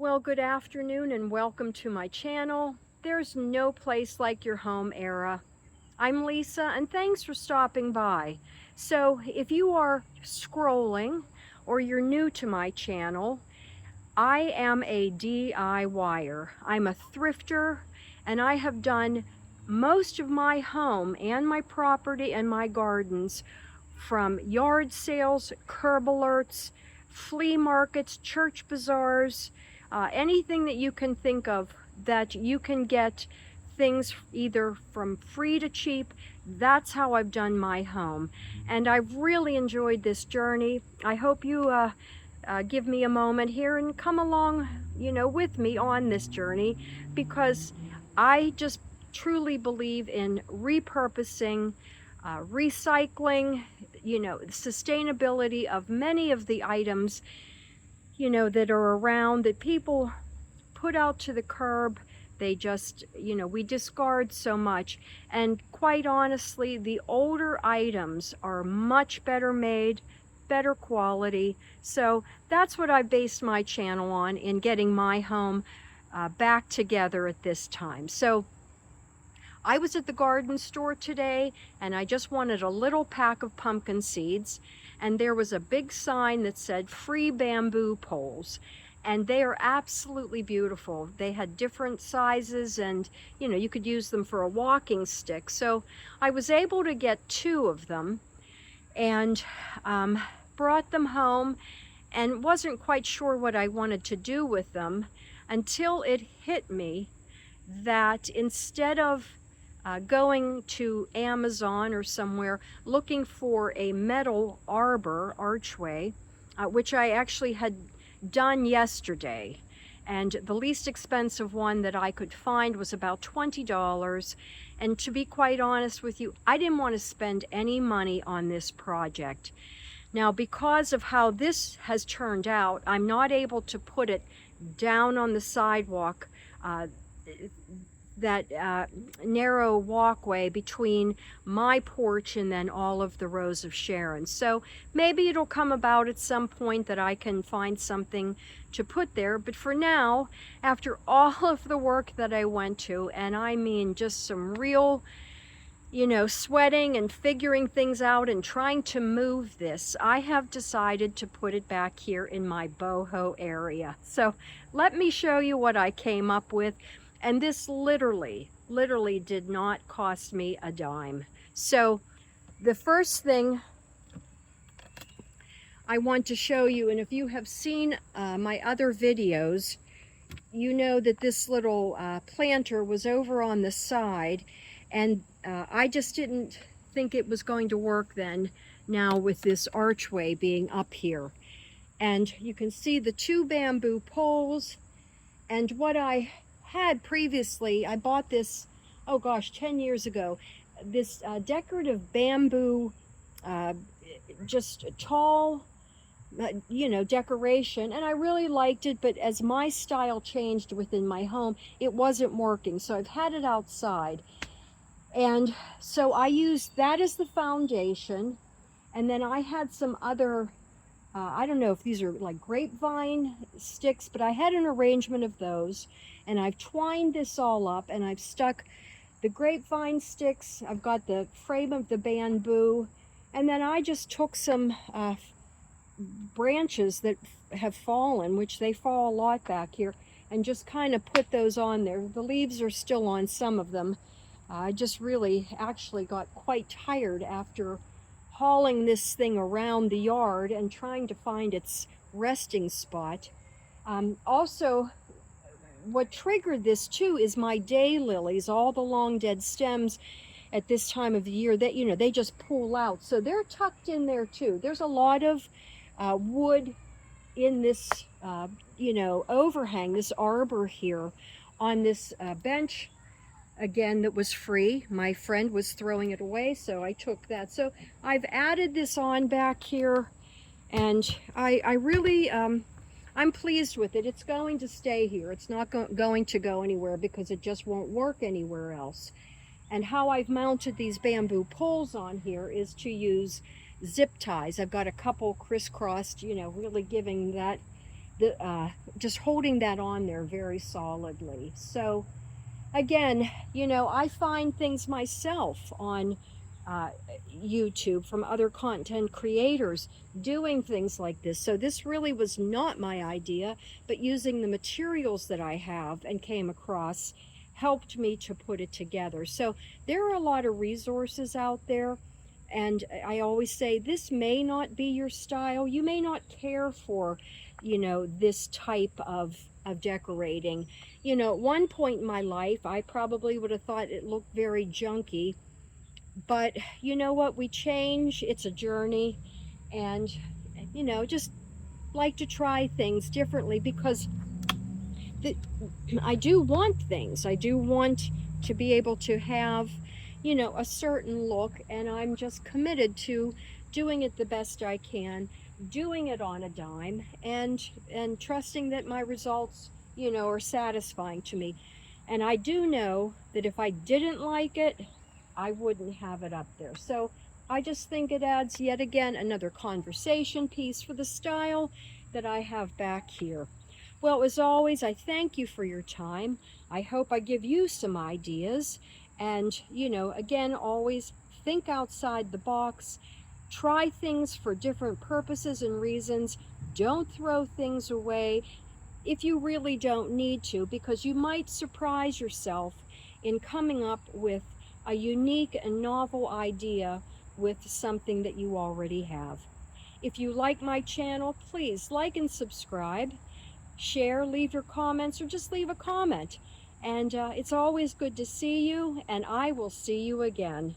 Well, good afternoon and welcome to my channel. There's no place like your home era. I'm Lisa and thanks for stopping by. So if you are scrolling or you're new to my channel, I am a DIYer. I'm a thrifter and I have done most of my home and my property and my gardens from yard sales, curb alerts, flea markets, church bazaars, anything that you can think of that you can get things either from free to cheap. That's how I've done my home. And I've really enjoyed this journey. I hope you give me a moment here and come along, with me on this journey, because I just truly believe in repurposing, recycling, sustainability of many of the items, that are around that people put out to the curb. They just, we discard so much. And quite honestly, the older items are much better made, better quality. So that's what I based my channel on in getting my home back together at this time. So I was at the garden store today and I just wanted a little pack of pumpkin seeds, and there was a big sign that said free bamboo poles, and they are absolutely beautiful. They had different sizes and you could use them for a walking stick. So I was able to get 2 of them and brought them home and wasn't quite sure what I wanted to do with them until it hit me that instead of going to Amazon or somewhere looking for a metal arbor archway, which I actually had done yesterday, and the least expensive one that I could find was about $20. And to be quite honest with you, I didn't want to spend any money on this project. Now, because of how this has turned out, I'm not able to put it down on the sidewalk, that narrow walkway between my porch and then all of the rows of Sharon. So maybe it'll come about at some point that I can find something to put there. But for now, after all of the work that I went to, and I mean just some real, sweating and figuring things out and trying to move this, I have decided to put it back here in my boho area. So let me show you what I came up with. And this literally did not cost me a dime. So the first thing I want to show you, and if you have seen my other videos, you know that this little planter was over on the side, and I just didn't think it was going to work then, now with this archway being up here. And you can see the 2 bamboo poles. And what I had previously, I bought this, oh gosh, 10 years ago, this decorative bamboo, just tall, decoration, and I really liked it, but as my style changed within my home, it wasn't working, so I've had it outside. And so I used that as the foundation, and then I had some other, I don't know if these are like grapevine sticks, but I had an arrangement of those, and I've twined this all up, and I've stuck the grapevine sticks, I've got the frame of the bamboo, and then I just took some branches that have fallen, which they fall a lot back here, and just kind of put those on there. The leaves are still on some of them. I just really actually got quite tired after hauling this thing around the yard and trying to find its resting spot. Also, what triggered this too is my daylilies, all the long dead stems at this time of the year that, they just pull out. So they're tucked in there too. There's a lot of wood in this, overhang, this arbor here on this bench, again, that was free. My friend was throwing it away, so I took that. So I've added this on back here, and I really, I'm pleased with it. It's going to stay here. It's not going to go anywhere because it just won't work anywhere else. And how I've mounted these bamboo poles on here is to use zip ties. I've got a couple crisscrossed, really giving that just holding that on there very solidly. So again, I find things myself on uh, YouTube from other content creators doing things like this. So this really was not my idea, but using the materials that I have and came across helped me to put it together. So there are a lot of resources out there. And I always say this may not be your style. You may not care for, this type of decorating. At one point in my life, I probably would have thought it looked very junky. But you know what? We change. It's a journey. And, just like to try things differently because the, I do want things. I do want to be able to have, a certain look. And I'm just committed to doing it the best I can, doing it on a dime, and trusting that my results, are satisfying to me. And I do know that if I didn't like it, I wouldn't have it up there. So I just think it adds yet again another conversation piece for the style that I have back here. Well, as always, I thank you for your time. I hope I give you some ideas. And, again, always think outside the box. Try things for different purposes and reasons. Don't throw things away if you really don't need to, because you might surprise yourself in coming up with a unique and novel idea with something that you already have. If you like my channel, please like and subscribe, share, leave your comments, or just leave a comment. And it's always good to see you, and I will see you again.